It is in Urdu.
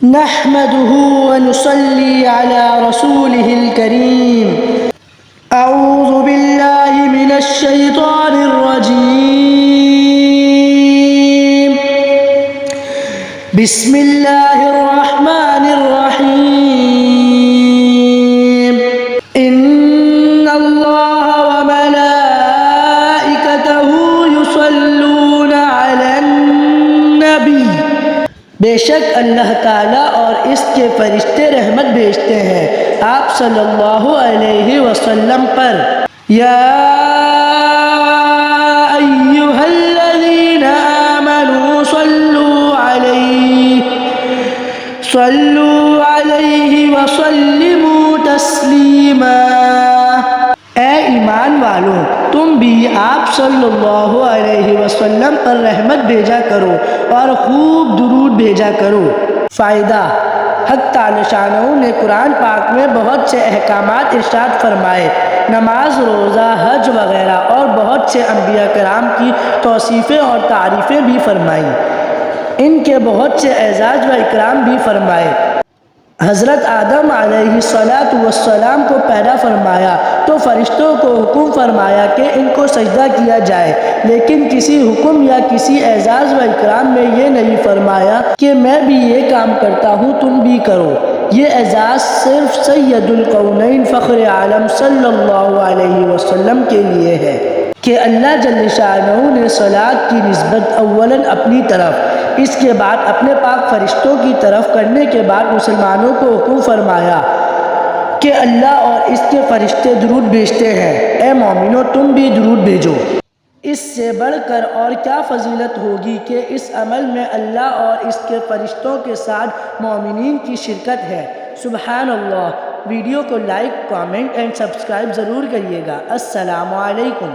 نحمده ونصلي على رسوله الكريم أعوذ بالله من الشيطان الرجيم بسم الله الرحمن الرحيم إن الله وملائكته يصلون على النبي بے شک اللہ تعالیٰ اور اس کے فرشتے رحمت بھیجتے ہیں آپ صلی اللہ علیہ وسلم پر۔ یا ایہا الذین آمنوا صلوا علیہ وسلموا تسلیما۔ اے ایمان والوں، تم بھی آپ صلی اللہ علیہ وسلم پر رحمت بھیجا کرو اور خوب درود بھیجا کرو۔ فائدہ: حق تعالی شانہ نے قرآن پاک میں بہت سے احکامات ارشاد فرمائے، نماز، روزہ، حج وغیرہ، اور بہت سے انبیاء کرام کی توصیفیں اور تعریفیں بھی فرمائیں، ان کے بہت سے اعزاز و اکرام بھی فرمائے۔ حضرت آدم علیہ السلام کو پیدا فرمایا تو فرشتوں کو حکم فرمایا کہ ان کو سجدہ کیا جائے، لیکن کسی حکم یا کسی اعزاز و اکرام میں یہ نہیں فرمایا کہ میں بھی یہ کام کرتا ہوں تم بھی کرو۔ یہ اعزاز صرف سید الکونین فخر عالم صلی اللہ علیہ وسلم کے لیے ہے کہ اللہ جل شانہ نے صلاۃ کی نسبت اولاً اپنی طرف، اس کے بعد اپنے پاک فرشتوں کی طرف کرنے کے بعد مسلمانوں کو حکم فرمایا کہ اللہ اور اس کے فرشتے درود بھیجتے ہیں، اے مومنو تم بھی درود بھیجو۔ اس سے بڑھ کر اور کیا فضیلت ہوگی کہ اس عمل میں اللہ اور اس کے فرشتوں کے ساتھ مومنین کی شرکت ہے۔ سبحان اللہ۔ ویڈیو کو لائک، کامنٹ اینڈ سبسکرائب ضرور کریے گا۔ السلام علیکم۔